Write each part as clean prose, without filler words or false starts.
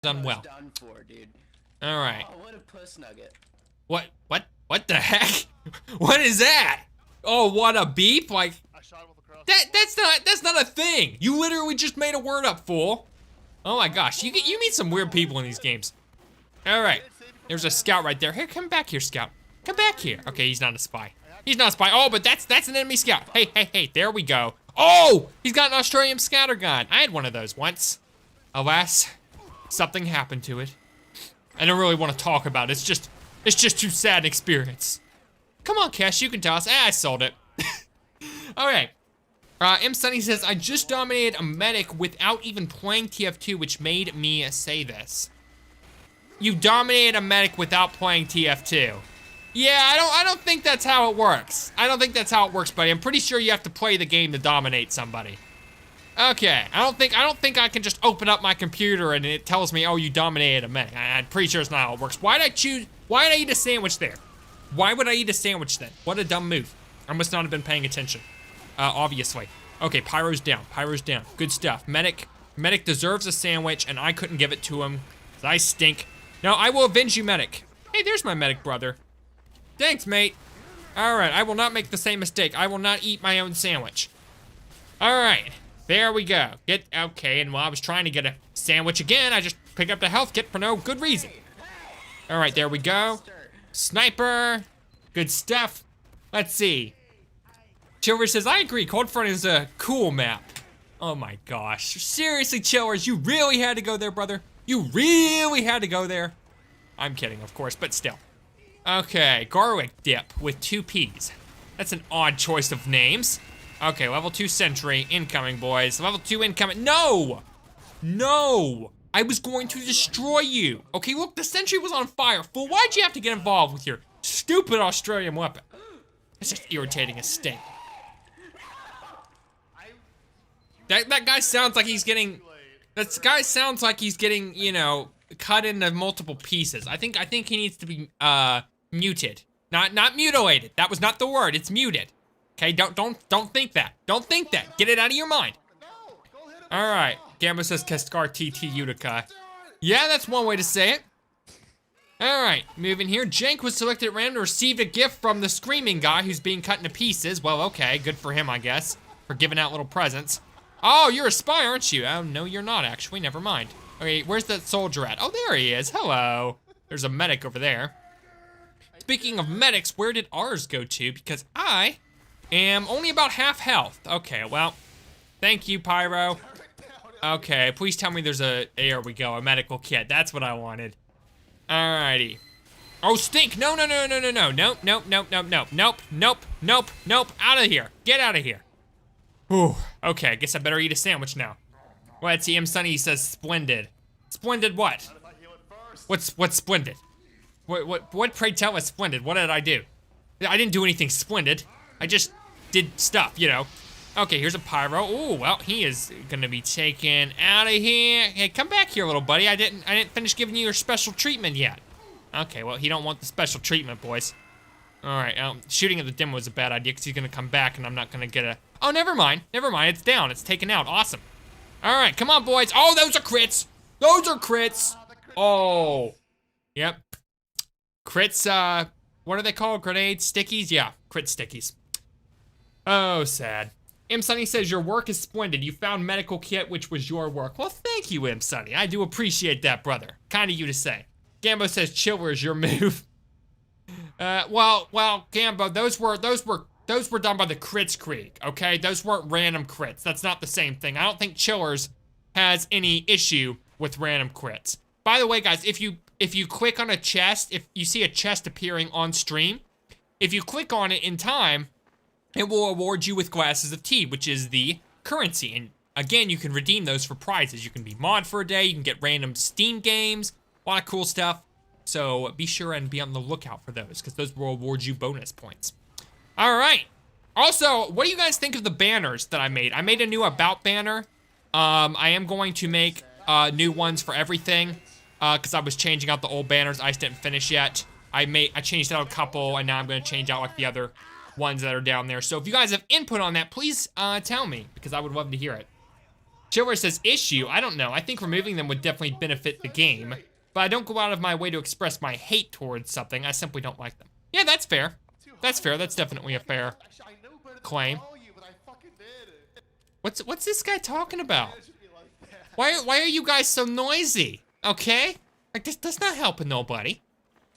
done well. Done for, dude. All right. Oh, what a puss nugget. What the heck? What is that? Oh, what a beep! Like, I shot him with a crossbow. that's not a thing. You literally just made a word up, fool. Oh my gosh, you meet some weird people in these games. All right, there's a scout right there. Here, come back here, scout. Come back here. Okay, he's not a spy. He's not a spy. Oh, but that's an enemy scout. Hey, there we go. Oh, he's got an Australian scattergun. I had one of those once. Alas, something happened to it. I don't really want to talk about it. It's just too sad an experience. Come on, Cash, you can tell us. I sold it. All right. M. Sunny says, I just dominated a medic without even playing TF2, which made me say this. You dominated a medic without playing TF2. Yeah, I don't think that's how it works. I don't think that's how it works, buddy. I'm pretty sure you have to play the game to dominate somebody. Okay, I don't think I can just open up my computer and it tells me, oh, you dominated a medic. I'm pretty sure it's not how it works. Why did I eat a sandwich there? Why would I eat a sandwich then? What a dumb move. I must not have been paying attention. Obviously. Okay, Pyro's down. Pyro's down. Good stuff. Medic deserves a sandwich, and I couldn't give it to him, 'cause I stink. No, I will avenge you, Medic. Hey, there's my Medic brother. Thanks, mate. All right, I will not make the same mistake. I will not eat my own sandwich. All right, there we go. Okay, and while I was trying to get a sandwich again, I just picked up the health kit for no good reason. All right, there we go. Sniper. Good stuff. Let's see. Chillers says, I agree, Cold Front is a cool map. Oh my gosh. Seriously, Chillers, you really had to go there, brother? You really had to go there? I'm kidding, of course, but still. Okay, garlic dip with 2 P's. That's an odd choice of names. Okay, level 2 sentry incoming, boys. Level 2 incoming. No! No! I was going to destroy you. Okay, look, the sentry was on fire. Fool, why'd you have to get involved with your stupid Australian weapon? It's just irritating as stink. That guy sounds like he's getting. That guy sounds like he's getting, you know, cut into multiple pieces. I think he needs to be muted, not mutilated. That was not the word. It's muted. Okay, don't think that. Don't think that. Get it out of your mind. All right. Gambo says Kaskar TT Utica. Yeah, that's one way to say it. All right, moving here. Jank was selected at random and received a gift from the screaming guy who's being cut into pieces. Well, okay, good for him, I guess, for giving out little presents. Oh, you're a spy, aren't you? Oh, no, you're not, actually. Never mind. Okay, where's that soldier at? Oh, there he is. Hello. There's a medic over there. Speaking of medics, where did ours go to? Because I am only about half health. Okay, well, thank you, Pyro. Okay, please tell me there's there we go, a medical kit. That's what I wanted. Alrighty. Oh, stink. No. Nope. Out of here. Get out of here. Whew. Okay, I guess I better eat a sandwich now. Let's see, M. Sunny says splendid. Splendid what? What's splendid? What pray tell is splendid? What did I do? I didn't do anything splendid. I just did stuff, you know. Okay, here's a Pyro. Ooh, well, he is gonna be taken out of here. Hey, come back here, little buddy. I didn't finish giving you your special treatment yet. Okay, well, he don't want the special treatment, boys. All right, shooting at the demo was a bad idea because he's gonna come back and I'm not gonna get a. Oh, never mind. It's down. It's taken out. Awesome. All right, come on, boys. Oh, those are crits. Those are crits. Oh, yep. Crits. What are they called? Grenades, stickies? Yeah, crit stickies. Oh, sad. M. Sunny says, your work is splendid. You found medical kit, which was your work. Well, thank you, M. Sunny. I do appreciate that, brother. Kind of you to say. Gambo says, chiller is your move. Well, Gambo, those were done by the Crits Creek, okay? Those weren't random crits. That's not the same thing. I don't think Chillers has any issue with random crits. By the way, guys, if you click on a chest, if you see a chest appearing on stream, if you click on it in time, it will award you with glasses of tea, which is the currency. And again, you can redeem those for prizes. You can be mod for a day, you can get random Steam games, a lot of cool stuff. So be sure and be on the lookout for those, because those will award you bonus points. All right. Also, what do you guys think of the banners that I made? I made a new About banner. I am going to make new ones for everything, because I was changing out the old banners. I just didn't finish yet. I changed out a couple, and now I'm going to change out like the other ones that are down there. So if you guys have input on that, please tell me, because I would love to hear it. Chiller says, issue? I don't know. I think removing them would definitely benefit the game, but I don't go out of my way to express my hate towards something. I simply don't like them. Yeah, that's fair. That's fair. That's definitely a fair claim. What's this guy talking about? Why are you guys so noisy? Okay? Like, this does not help nobody.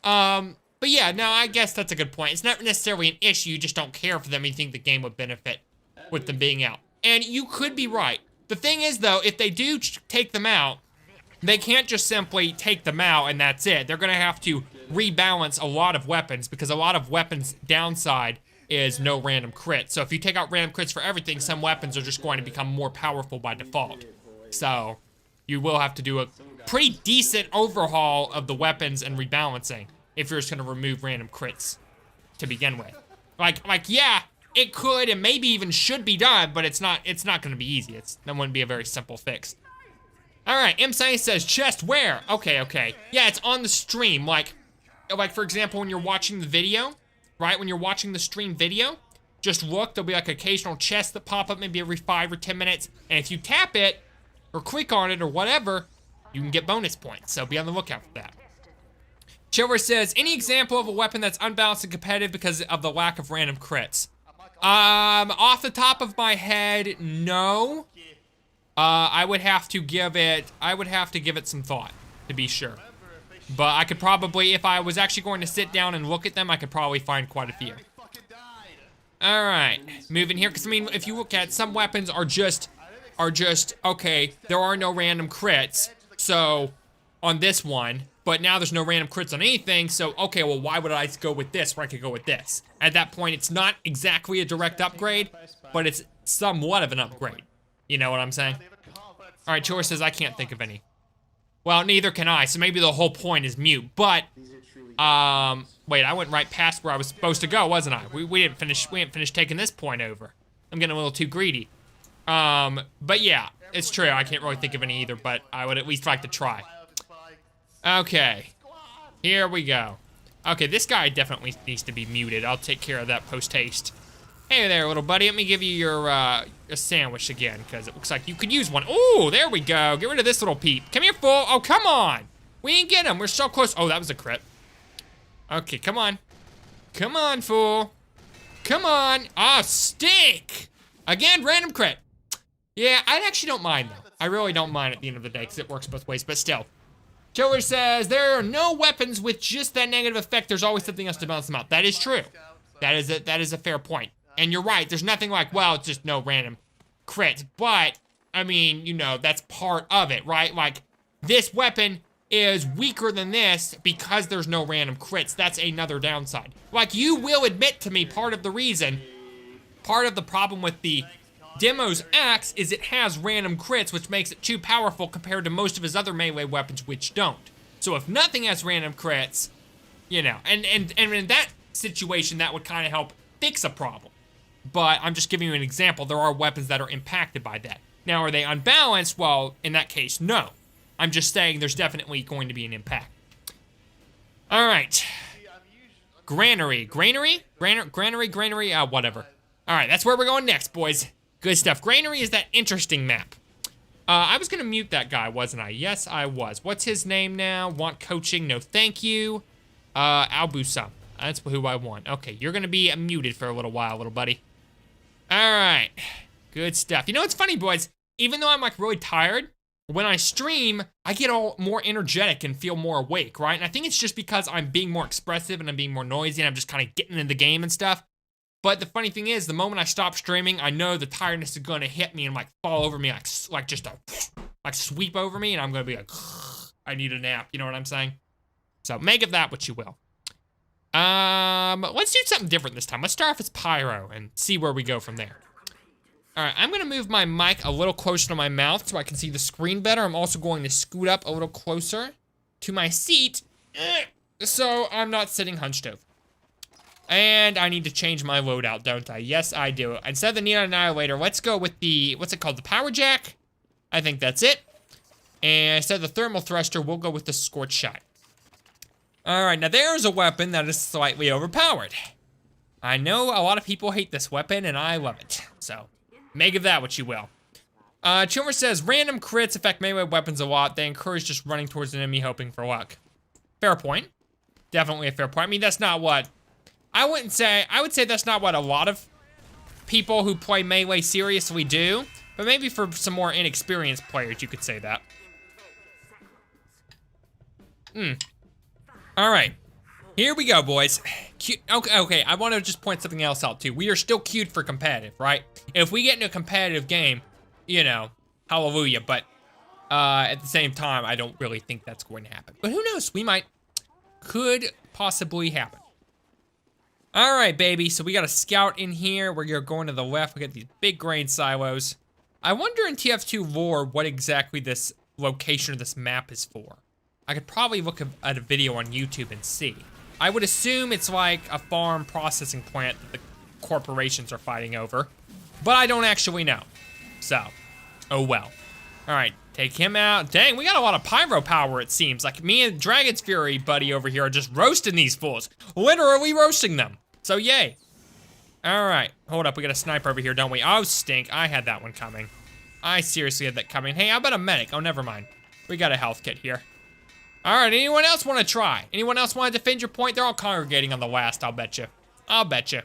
But yeah, no, I guess that's a good point. It's not necessarily an issue, you just don't care for them, you think the game would benefit with them being out. And you could be right. The thing is, though, if they do take them out, they can't just simply take them out and that's it. They're gonna have to rebalance a lot of weapons, because a lot of weapons' downside is no random crits. So if you take out random crits for everything, some weapons are just going to become more powerful by default. So you will have to do a pretty decent overhaul of the weapons and rebalancing if you're just gonna remove random crits to begin with. Like yeah, it could and maybe even should be done, but it's not gonna be easy. That wouldn't be a very simple fix. All right, M. Science says, chest where? Okay. Yeah, it's on the stream. Like for example, when you're watching the video, right? When you're watching the stream video, just look, there'll be like occasional chests that pop up maybe every 5 or 10 minutes. And if you tap it or click on it or whatever, you can get bonus points. So be on the lookout for that. Chiller says, any example of a weapon that's unbalanced and competitive because of the lack of random crits? Off the top of my head, no. I would have to give it some thought, to be sure. But I could probably, if I was actually going to sit down and look at them, I could probably find quite a few. All right, moving here, because I mean, if you look at some weapons are just, okay, there are no random crits, so, on this one, but now there's no random crits on anything, so, okay, well, why would I go with this where I could go with this? At that point, it's not exactly a direct upgrade, but it's somewhat of an upgrade. You know what I'm saying? All right, Chor says, I can't think of any. Well, neither can I, so maybe the whole point is mute, but, wait, I went right past where I was supposed to go, wasn't I? We didn't finish taking this point over. I'm getting a little too greedy. But yeah, it's true, I can't really think of any either, but I would at least like to try. Okay, here we go. Okay, this guy definitely needs to be muted. I'll take care of that post-haste. Hey there, little buddy, let me give you your sandwich again, because it looks like you could use one. Oh, there we go. Get rid of this little peep. Come here, fool. Oh, come on. We didn't get him. We're so close. Oh, that was a crit. Okay, come on. Come on, fool. Come on. Ah, stink. Again, random crit. Yeah, I actually don't mind, though. I really don't mind at the end of the day, because it works both ways, but still. Killer says, there are no weapons with just that negative effect. There's always something else to balance them out. That is true. That is a fair point. And you're right, there's nothing like, well, it's just no random crits. But, I mean, you know, that's part of it, right? Like, this weapon is weaker than this because there's no random crits. That's another downside. Like, you will admit to me part of the reason, part of the problem with the Demo's axe is it has random crits, which makes it too powerful compared to most of his other melee weapons, which don't. So if nothing has random crits, you know, and in that situation, that would kind of help fix a problem. But I'm just giving you an example. There are weapons that are impacted by that. Now, are they unbalanced? Well, in that case, no. I'm just saying there's definitely going to be an impact. All right. Granary, whatever. All right, that's where we're going next, boys. Good stuff. Granary is that interesting map. I was gonna mute that guy, wasn't I? Yes, I was. What's his name now? Want coaching? No, thank you. Albusum. That's who I want. Okay, you're gonna be muted for a little while, little buddy. All right, good stuff. You know what's funny, boys? Even though I'm like really tired, when I stream, I get all more energetic and feel more awake, right? And I think it's just because I'm being more expressive and I'm being more noisy and I'm just kind of getting in the game and stuff. But the funny thing is, the moment I stop streaming, I know the tiredness is gonna hit me and like fall over me, like sweep over me, and I'm gonna be like, I need a nap. You know what I'm saying? So make of that what you will. Let's do something different this time. Let's start off as Pyro and see where we go from there. All right, I'm gonna move my mic a little closer to my mouth so I can see the screen better. I'm also going to scoot up a little closer to my seat so I'm not sitting hunched over. And I need to change my loadout, don't I? Yes, I do. Instead of the Neon Annihilator, let's go with the, what's it called? The Power Jack? I think that's it. And instead of the Thermal Thruster, we'll go with the Scorch Shot. All right, now there's a weapon that is slightly overpowered. I know a lot of people hate this weapon, and I love it. So, make of that what you will. Chilmer says, random crits affect melee weapons a lot. They encourage just running towards an enemy hoping for luck. Fair point. Definitely a fair point. I mean, that's not what, I would say that's not what a lot of people who play melee seriously do, but maybe for some more inexperienced players, you could say that. All right, here we go, boys. Okay, I want to just point something else out too. We are still queued for competitive, right? If we get into a competitive game, you know, hallelujah, but at the same time, I don't really think that's going to happen. But who knows, we might. Could possibly happen. All right, baby, so we got a scout in here. We're going to the left. We got these big grain silos. I wonder in TF2 lore what exactly this location of this map is for. I could probably look at a video on YouTube and see. I would assume it's like a farm processing plant that the corporations are fighting over, but I don't actually know. So, oh well. All right, take him out. Dang, we got a lot of pyro power, it seems. Like me and Dragon's Fury buddy over here are just roasting these fools. Literally roasting them. So yay. All right, hold up, we got a sniper over here, don't we? Oh, stink, I had that one coming. I seriously had that coming. Hey, how about a medic? Oh, never mind. We got a health kit here. All right, anyone else want to try? Anyone else want to defend your point? They're all congregating on the last, I'll bet you. I'll bet you.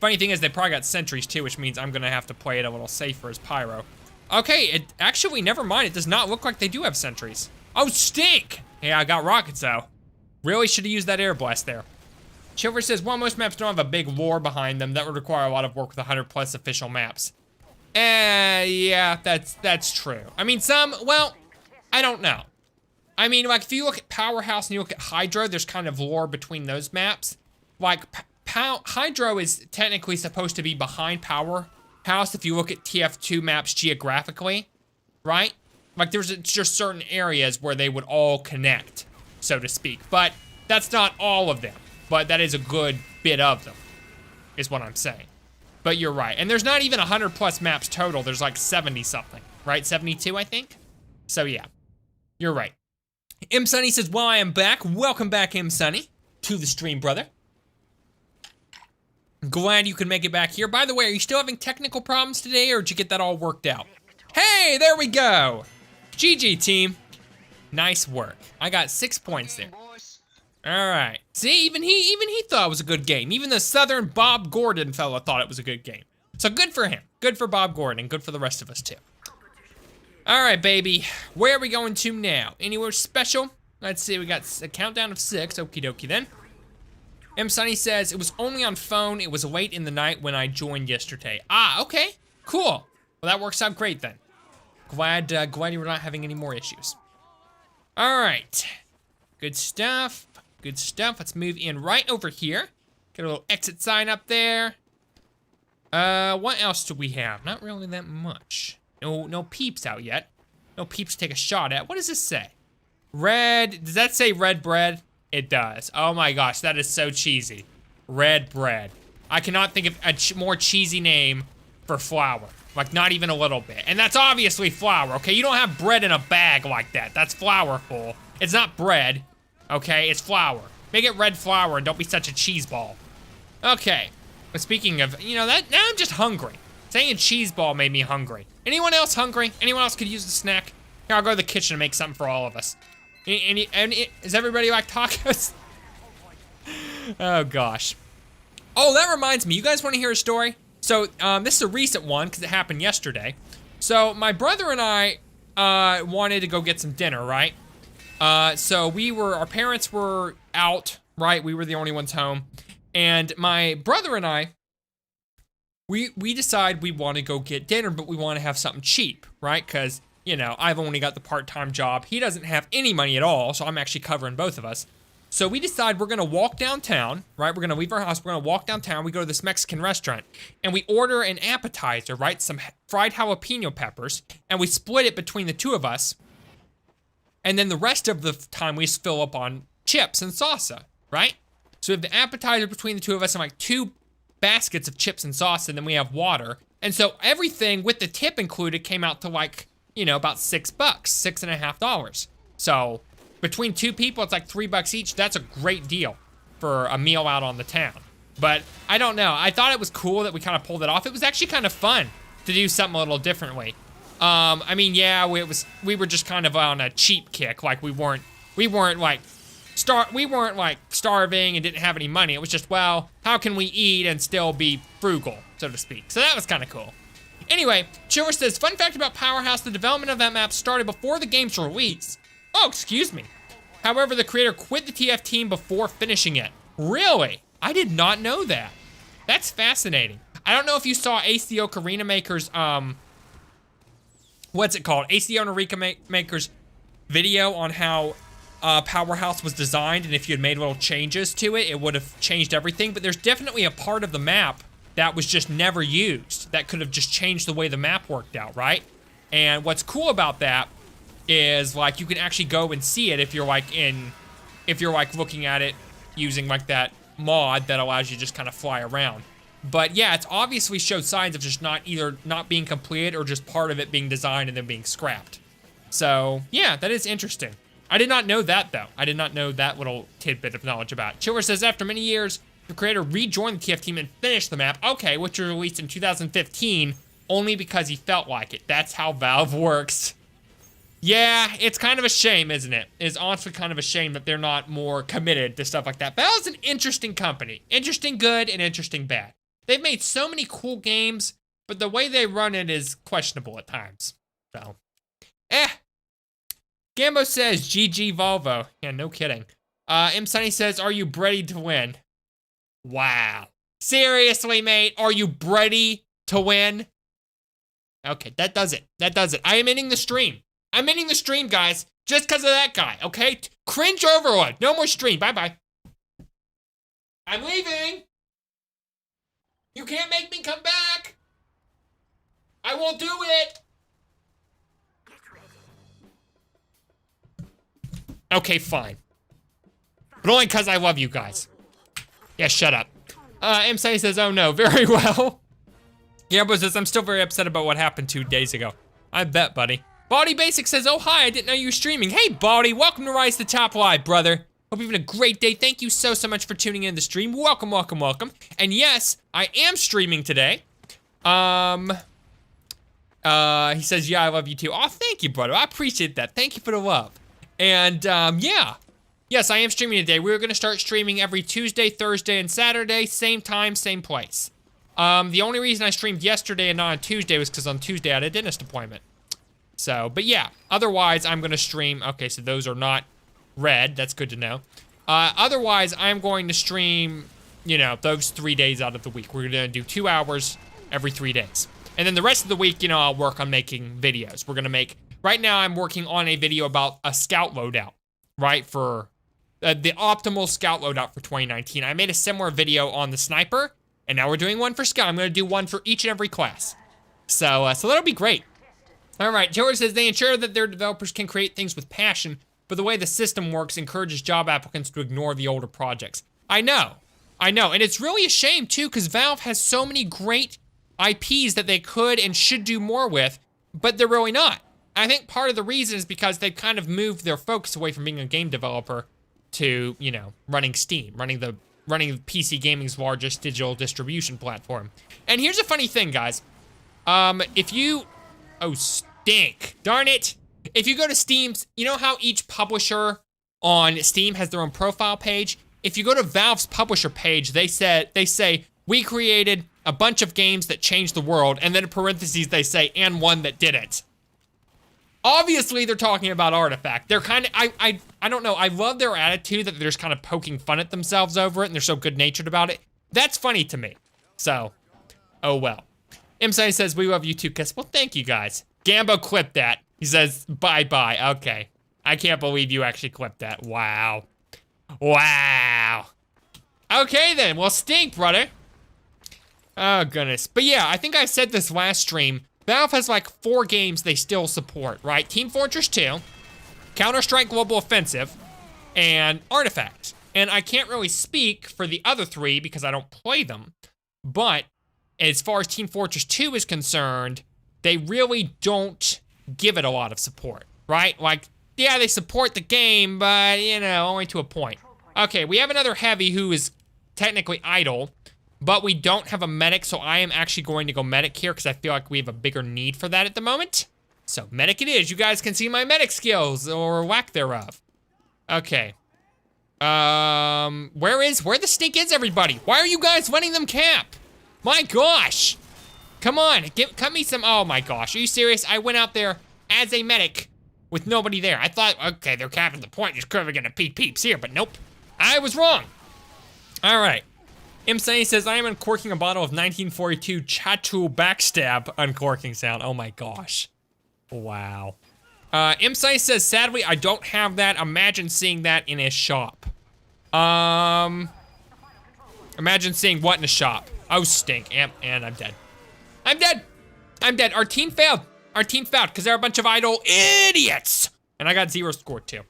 Funny thing is, they probably got sentries too, which means I'm gonna have to play it a little safer as pyro. Okay, it actually, never mind. It does not look like they do have sentries. Oh, stink! Yeah, I got rockets though. Really should have used that air blast there. Chilver says, well, most maps don't have a big lore behind them. That would require a lot of work with 100+ official maps. Yeah, that's true. I mean, some, well, I don't know. I mean, like, if you look at Powerhouse and you look at Hydro, there's kind of lore between those maps. Like, Hydro is technically supposed to be behind Powerhouse if you look at TF2 maps geographically, right? Like, there's just certain areas where they would all connect, so to speak. But that's not all of them. But that is a good bit of them, is what I'm saying. But you're right. And there's not even 100+ maps total. There's like 70-something, right? 72, I think? So yeah, you're right. M. Sunny says, well, I am back. Welcome back, M. Sunny, to the stream, brother. Glad you could make it back here. By the way, are you still having technical problems today, or did you get that all worked out? Hey, there we go. GG, team. Nice work. I got 6 points there. All right. See, even he thought it was a good game. Even the Southern Bob Gordon fella thought it was a good game. So good for him. Good for Bob Gordon, and good for the rest of us too. All right, baby. Where are we going to now? Anywhere special? Let's see. We got a countdown of 6. Okie dokie then. M. Sunny says, it was only on phone. It was late in the night when I joined yesterday. Ah, okay. Cool. Well, that works out great then. Glad you were not having any more issues. All right. Good stuff. Good stuff. Let's move in right over here. Get a little exit sign up there. What else do we have? Not really that much. No peeps out yet. No peeps to take a shot at. What does this say? Red, does that say red bread? It does. Oh my gosh, that is so cheesy. Red bread. I cannot think of a more cheesy name for flour. Like, not even a little bit. And that's obviously flour, okay? You don't have bread in a bag like that. That's flourful. It's not bread, okay? It's flour. Make it red flour and don't be such a cheese ball. Okay. But speaking of, you know, that, now I'm just hungry. Saying cheese ball made me hungry. Anyone else hungry? Anyone else could use a snack? Here, I'll go to the kitchen and make something for all of us. Does everybody like tacos? Oh gosh. Oh, that reminds me. You guys want to hear a story? So this is a recent one because it happened yesterday. So my brother and I wanted to go get some dinner, right? So our parents were out, right? We were the only ones home. And my brother and I, we decide we want to go get dinner, but we want to have something cheap, right? Because, you know, I've only got the part-time job. He doesn't have any money at all, so I'm actually covering both of us. So we decide we're gonna walk downtown, right? We're gonna leave our house, we're gonna walk downtown, we go to this Mexican restaurant, and we order an appetizer, right? Some fried jalapeno peppers, and we split it between the two of us. And then the rest of the time we just fill up on chips and salsa, right? So we have the appetizer between the two of us and like 2 baskets of chips and salsa, and then we have water. And so everything with the tip included came out to like, you know, about $6, $6.50. So between 2 people, it's like $3 each. That's a great deal for a meal out on the town. But I don't know, I thought it was cool that we kind of pulled it off. It was actually kind of fun to do something a little differently. I mean, yeah, we were just kind of on a cheap kick. Like we weren't like starving and didn't have any money. It was just, well, how can we eat and still be frugal, so to speak? So that was kind of cool. Anyway, Chiller says, fun fact about Powerhouse, the development of that map started before the game's release. Oh, excuse me. However, the creator quit the TF team before finishing it. Really? I did not know that. That's fascinating. I don't know if you saw ACO Arena Maker's, what's it called? ACO Arena Maker's video on how Powerhouse was designed, and if you had made little changes to it, it would have changed everything. But there's definitely a part of the map that was just never used that could have just changed the way the map worked out, right? And what's cool about that is like you can actually go and see it if you're like looking at it using like that mod that allows you to just kind of fly around. But yeah, it's obviously showed signs of just either not being completed or just part of it being designed and then being scrapped. So yeah, that is interesting. I did not know that though. I did not know that little tidbit of knowledge about it. Chiller says, after many years, the creator rejoined the TF team and finished the map. Okay, which was released in 2015, only because he felt like it. That's how Valve works. Yeah, it's kind of a shame, isn't it? It's honestly kind of a shame that they're not more committed to stuff like that. Valve's an interesting company. Interesting good and interesting bad. They've made so many cool games, but the way they run it is questionable at times. So, Gambo says, GG Volvo. Yeah, no kidding. M. Sunny says, are you ready to win? Wow. Seriously, mate? Are you ready to win? Okay, that does it. That does it. I am ending the stream. I'm ending the stream, guys, just because of that guy, okay? Cringe overload. No more stream. Bye-bye. I'm leaving. You can't make me come back. I won't do it. Okay, fine. But only because I love you guys. Yeah, shut up. M. Sunny says, oh no, very well. Gambo says, I'm still very upset about what happened 2 days ago. I bet, buddy. Baldy Basic says, oh hi, I didn't know you were streaming. Hey, Baldy, welcome to Rise to the Top Live, brother. Hope you're having a great day. Thank you so much for tuning in the stream. Welcome, welcome, welcome. And yes, I am streaming today. He says, yeah, I love you too. Oh, thank you, brother. I appreciate that. Thank you for the love. And yeah. Yes, I am streaming today. We're gonna start streaming every Tuesday, Thursday, and Saturday. Same time, same place. The only reason I streamed yesterday and not on Tuesday was because on Tuesday I had a dentist appointment. So, but yeah, otherwise I'm gonna stream. Okay, so those are not red. That's good to know. Otherwise, I'm going to stream, you know, those 3 days out of the week. We're gonna do 2 hours every 3 days. And then the rest of the week, you know, I'll work on making videos. We're gonna make, right now I'm working on a video about a scout loadout, right? For the optimal scout loadout for 2019. I made a similar video on the sniper, and now we're doing one for scout. I'm gonna do one for each and every class. So that'll be great. All right, George says they ensure that their developers can create things with passion, but the way the system works encourages job applicants to ignore the older projects. I know, and it's really a shame too, because Valve has so many great IPs that they could and should do more with, but they're really not. I think part of the reason is because they've kind of moved their focus away from being a game developer to, you know, running Steam, running PC gaming's largest digital distribution platform. And here's a funny thing, guys. If you, oh, stink, darn it. If you go to Steam's, you know how each publisher on Steam has their own profile page? If you go to Valve's publisher page, they say, we created a bunch of games that changed the world, and then in parentheses, they say, and one that didn't. Obviously, they're talking about Artifact. They're kind of, I don't know, I love their attitude that they're just kind of poking fun at themselves over it, and they're so good-natured about it. That's funny to me. So, oh well. M-Sunny says, we love you too, Kiss. Well, thank you, guys. Gambo clipped that. He says, bye-bye. Okay. I can't believe you actually clipped that. Wow. Wow. Okay, then. Well, stink, brother. Oh, goodness. But yeah, I think I said this last stream. Valve has like 4 games they still support, right? Team Fortress 2, Counter-Strike Global Offensive, and Artifact. And I can't really speak for the other 3 because I don't play them. But as far as Team Fortress 2 is concerned, they really don't give it a lot of support, right? Like, yeah, they support the game, but, you know, only to a point. Okay, we have another heavy who is technically idle, but we don't have a medic, so I am actually going to go medic here because I feel like we have a bigger need for that at the moment. So medic it is. You guys can see my medic skills or lack thereof. Okay. Where the stink is everybody? Why are you guys letting them camp? My gosh. Come on, cut me some, oh my gosh. Are you serious? I went out there as a medic with nobody there. I thought, okay, they're capping the point, just curving into peeps here, but nope. I was wrong. All right. Imsani says, I am uncorking a bottle of 1942 Chatu Backstab uncorking sound. Oh my gosh. Wow. Imsani says, sadly, I don't have that. Imagine seeing that in a shop. Imagine seeing what in a shop? Oh, stink. And I'm dead. I'm dead. I'm dead. Our team failed. Our team failed because they're a bunch of idle idiots. And I got 0 score too.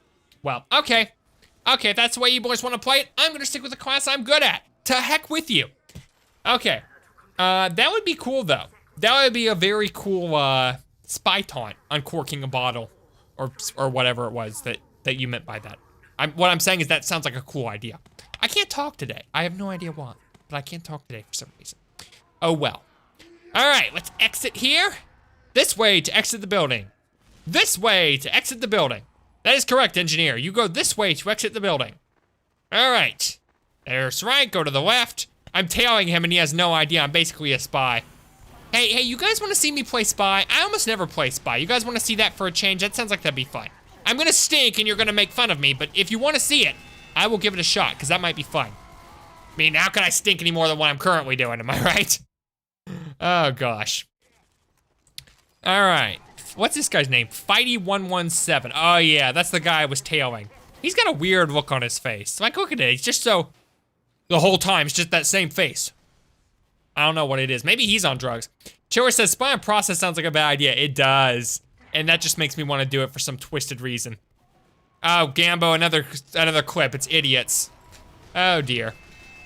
Well, okay. Okay, if that's the way you boys want to play it, I'm gonna stick with the class I'm good at. To heck with you. Okay. That would be cool though. That would be a very cool spy taunt, uncorking a bottle, or whatever it was that you meant by that. What I'm saying is that sounds like a cool idea. I can't talk today. I have no idea why, but I can't talk today for some reason. Oh well. All right, let's exit here. This way to exit the building. This way to exit the building. That is correct, engineer. You go this way to exit the building. All right. There's right, go to the left. I'm tailing him and he has no idea I'm basically a spy. Hey, you guys wanna see me play spy? I almost never play spy. You guys wanna see that for a change? That sounds like that'd be fun. I'm gonna stink and you're gonna make fun of me, but if you wanna see it, I will give it a shot, because that might be fun. I mean, how can I stink any more than what I'm currently doing, am I right? Oh gosh. All right, what's this guy's name? Fighty117. Oh yeah, that's the guy I was tailing. He's got a weird look on his face. Like, look at it, he's just so, the whole time, it's just that same face. I don't know what it is. Maybe he's on drugs. Chiller says, spy on process sounds like a bad idea. It does. And that just makes me want to do it for some twisted reason. Oh, Gambo, another clip. It's idiots. Oh dear.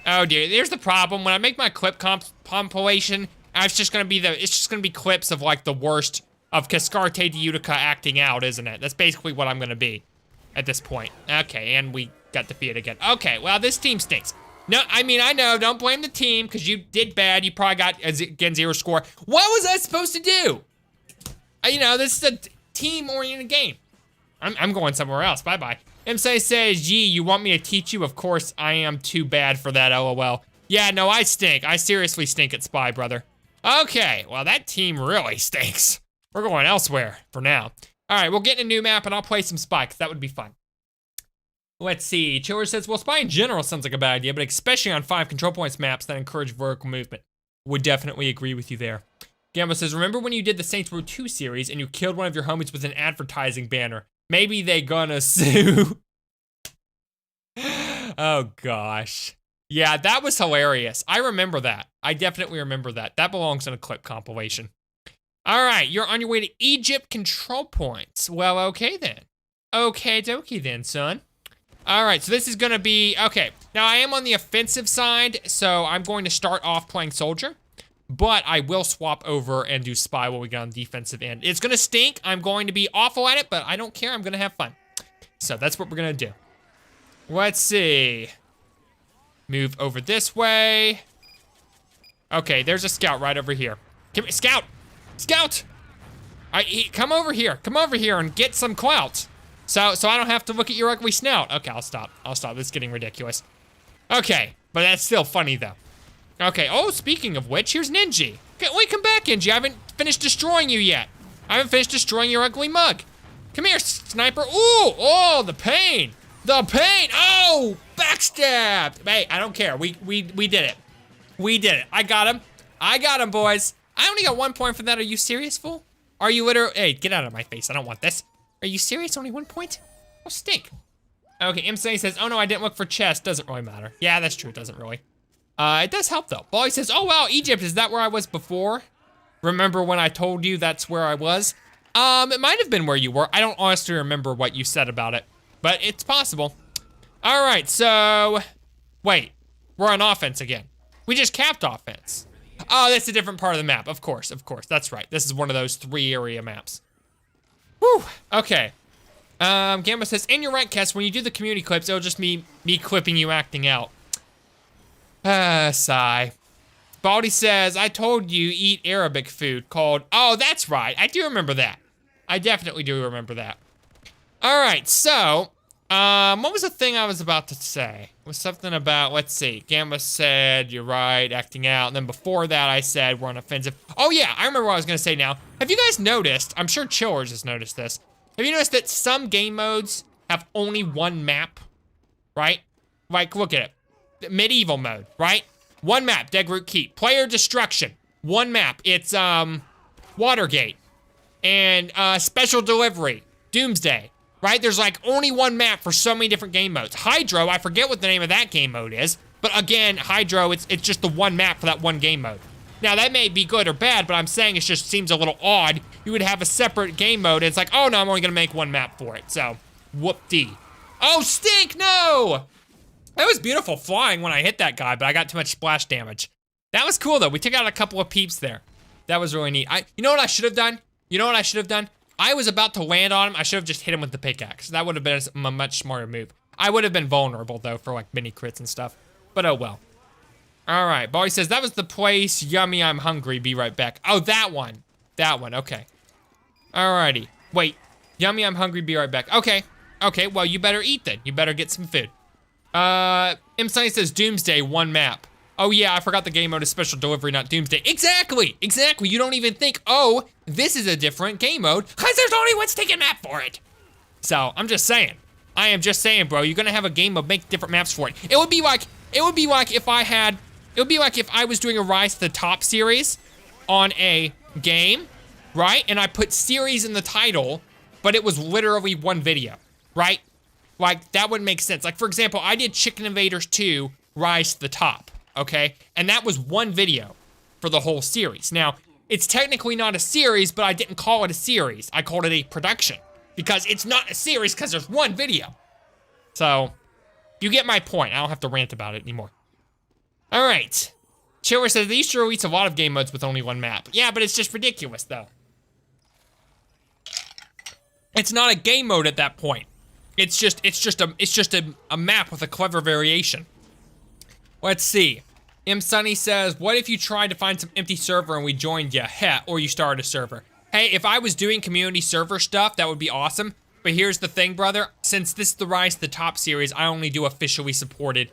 Oh dear. Here's the problem. When I make my clip compilation, it's just gonna be clips of like the worst of Cascarte de Utica acting out, isn't it? That's basically what I'm gonna be at this point. Okay, and we got defeated again. Okay, well, this team stinks. No, I mean, I know, don't blame the team, because you did bad. You probably got, again, 0 score. What was I supposed to do? You know, this is a team-oriented game. I'm going somewhere else, bye-bye. MSA says, gee, you want me to teach you? Of course, I am too bad for that, LOL. Yeah, no, I stink. I seriously stink at Spy, brother. Okay, well, that team really stinks. We're going elsewhere for now. All right, we'll get in a new map, and I'll play some Spy, because that would be fun. Let's see, Chiller says, well, spy in general sounds like a bad idea, but especially on 5 control points maps that encourage vertical movement. Would definitely agree with you there. Gambo says, remember when you did the Saints Row 2 series and you killed one of your homies with an advertising banner? Maybe they gonna sue. Oh gosh. Yeah, that was hilarious. I remember that. I definitely remember that. That belongs in a clip compilation. All right, you're on your way to Egypt control points. Well, okay then. Okay dokie then, son. All right, so this is gonna be, okay. Now I am on the offensive side, so I'm going to start off playing soldier, but I will swap over and do spy while we get on the defensive end. It's gonna stink, I'm going to be awful at it, but I don't care, I'm gonna have fun. So that's what we're gonna do. Let's see. Move over this way. Okay, there's a scout right over here. Come here, scout! Scout! Come over here and get some clout. So I don't have to look at your ugly snout. Okay, I'll stop. This is getting ridiculous. Okay, but that's still funny though. Okay, oh, speaking of which, here's Ninji. Okay, wait, come back, Ninji. I haven't finished destroying you yet. I haven't finished destroying your ugly mug. Come here, sniper. Ooh, oh, the pain. The pain, oh, backstabbed. Hey, I don't care, we did it. We did it, I got him, boys. I only got 1 point for that, are you serious, fool? Are you literally, hey, get out of my face, I don't want this. Are you serious? Only 1 point? Oh, stink. Okay, MSA says, oh no, I didn't look for chest. Doesn't really matter. Yeah, that's true, it doesn't really. It does help though. Bolly says, oh wow, Egypt, is that where I was before? Remember when I told you that's where I was? It might have been where you were. I don't honestly remember what you said about it, but it's possible. All right, so, wait, we're on offense again. We just capped offense. Oh, that's a different part of the map, of course, that's right. This is one of those 3 area maps. Whew, okay. Gamma says, in your right, Kess, when you do the community clips, it'll just be me clipping you acting out. Sigh. Baldy says, I told you eat Arabic food called, oh, that's right, I do remember that. I definitely do remember that. All right, so, what was the thing I was about to say? It was something about, let's see, Gamma said, you're right, acting out, and then before that I said we're on offensive. Oh yeah, I remember what I was gonna say now. Have you guys noticed, I'm sure Chillers has noticed this, have you noticed that some game modes have only one map, right? Like, look at it. Medieval mode, right? One map, Dead Root Keep. Player Destruction, one map. It's, Watergate. And, Special Delivery, Doomsday, right? There's like only one map for so many different game modes. Hydro, I forget what the name of that game mode is, but again, Hydro, it's just the one map for that one game mode. Now, that may be good or bad, but I'm saying it just seems a little odd. You would have a separate game mode, and it's like, oh no, I'm only gonna make one map for it, so, whoop-dee. Oh, stink, no! That was beautiful flying when I hit that guy, but I got too much splash damage. That was cool, though. We took out a couple of peeps there. That was really neat. You know what I should have done? You know what I should have done? I was about to land on him. I should have just hit him with the pickaxe. That would have been a much smarter move. I would have been vulnerable, though, for, like, mini crits and stuff. But oh well. All right, Bowie says, that was the place. Yummy, I'm hungry. Be right back. Oh, that one. That one, okay. Alrighty. Wait. Yummy, I'm hungry. Be right back. Okay. Okay, well, you better eat then. You better get some food. M. Sunny says, Doomsday, one map. Oh yeah, I forgot the game mode is Special Delivery, not Doomsday. Exactly, exactly. You don't even think, oh, this is a different game mode, because there's only one stinking map for it. So, I'm just saying. I am just saying, bro, you're gonna have a game mode, make different maps for it. It would be like if I was doing a Rise to the Top series on a game, right? And I put series in the title, but it was literally one video, right? Like, that would make sense. Like, for example, I did Chicken Invaders 2 Rise to the Top, okay? And that was one video for the whole series. Now, it's technically not a series, but I didn't call it a series. I called it a production because it's not a series because there's one video. So, you get my point. I don't have to rant about it anymore. All right. Chiller says, they used to release a lot of game modes with only one map. Yeah, but it's just ridiculous, though. It's not a game mode at that point. It's just a map with a clever variation. Let's see. M. Sunny says, what if you tried to find some empty server and we joined you? Heh, or you started a server. Hey, if I was doing community server stuff, that would be awesome. But here's the thing, brother. Since this is the Rise to the Top series, I only do officially supported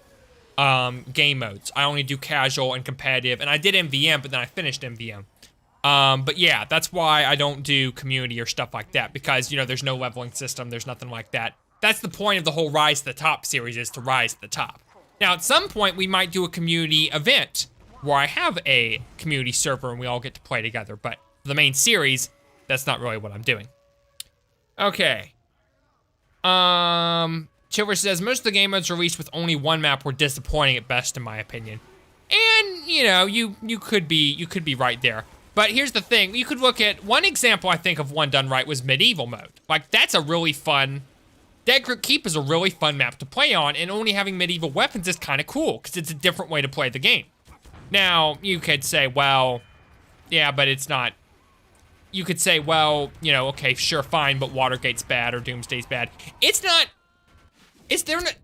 game modes. I only do casual and competitive, and I did MVM, but then I finished MVM. But yeah, that's why I don't do community or stuff like that, because, you know, there's no leveling system, there's nothing like that. That's the point of the whole Rise to the Top series, is to rise to the top. Now, at some point, we might do a community event where I have a community server and we all get to play together, but for the main series, that's not really what I'm doing. Okay. Chiller says, most of the game modes released with only one map were disappointing at best, in my opinion. And, you know, you could be right there. But here's the thing, you could look at, one example I think of one done right was Medieval mode. Like, that's a really fun, Dead Root Keep is a really fun map to play on, and only having medieval weapons is kind of cool, because it's a different way to play the game. Now, you could say, well, yeah, but it's not, you could say, well, you know, okay, sure, fine, but Watergate's bad or Doomsday's bad. It's not,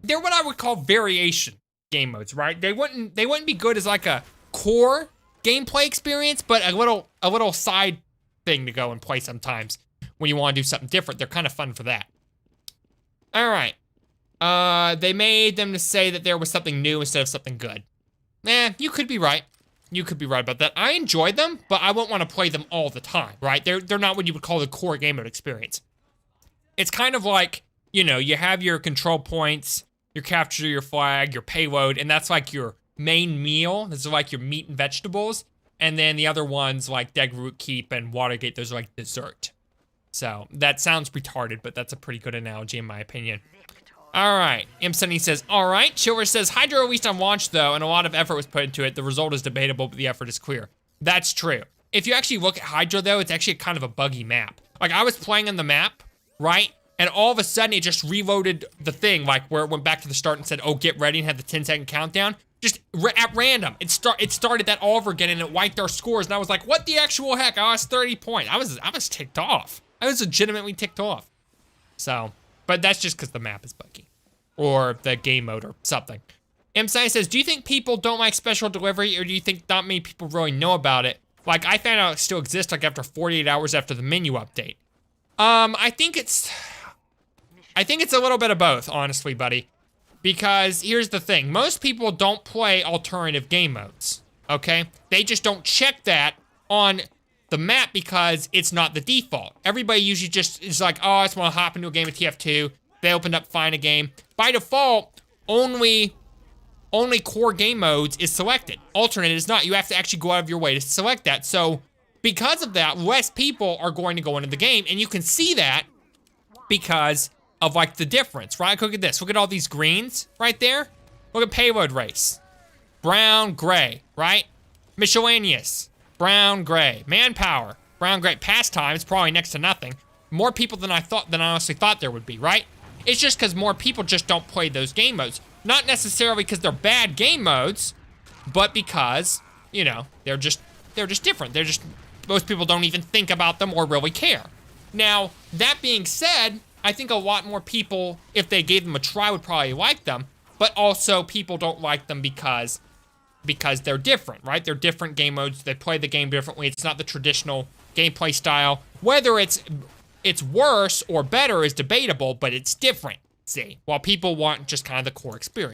they're what I would call variation game modes, right? They wouldn't be good as like a core gameplay experience, but a little side thing to go and play sometimes when you want to do something different. They're kind of fun for that. All right. They made them to say that there was something new instead of something good. You could be right. You could be right about that. I enjoyed them, but I won't want to play them all the time, right? They're not what you would call the core game mode experience. It's kind of like, you know, you have your control points, your capture your flag, your payload, and that's like your main meal. This is like your meat and vegetables. And then the other ones like Dead Root Keep and Watergate, those are like dessert. So that sounds retarded, but that's a pretty good analogy in my opinion. All right, M. Sunny says, all right. Chiller says, Hydro released on launch though, and a lot of effort was put into it. The result is debatable, but the effort is clear. That's true. If you actually look at Hydro though, it's actually kind of a buggy map. Like I was playing on the map, right? And all of a sudden it just reloaded the thing, like where it went back to the start and said, oh, get ready, and had the 10-second countdown. Just at random, it started that all over again, and it wiped our scores, and I was like, what the actual heck? I lost 30 points. I was ticked off. I was legitimately ticked off. So, but that's just because the map is buggy. Or the game mode or something. M. Sai says, do you think people don't like special delivery, or do you think not many people really know about it? Like, I found out it still exists like after 48 hours after the menu update. I think it's a little bit of both, honestly, buddy. Because here's the thing, most people don't play alternative game modes, okay? They just don't check that on the map because it's not the default. Everybody usually just is like, oh, I just wanna hop into a game of TF2. They opened up, find a game. By default, only core game modes is selected. Alternate is not. You have to actually go out of your way to select that. So because of that, less people are going to go into the game, and you can see that because of like the difference, right? Look at this, look at all these greens right there. Look at payload race. Brown, gray, right? Miscellaneous, brown, gray. Manpower, brown, gray. Pastime is probably next to nothing. More people than I honestly thought there would be, right? It's just because more people just don't play those game modes. Not necessarily because they're bad game modes, but because, you know, they're just different. Most people don't even think about them or really care. Now, that being said, I think a lot more people, if they gave them a try, would probably like them, but also people don't like them because they're different, right? They're different game modes, they play the game differently, it's not the traditional gameplay style. Whether it's worse or better is debatable, but it's different, see? While people want just kind of the core experience.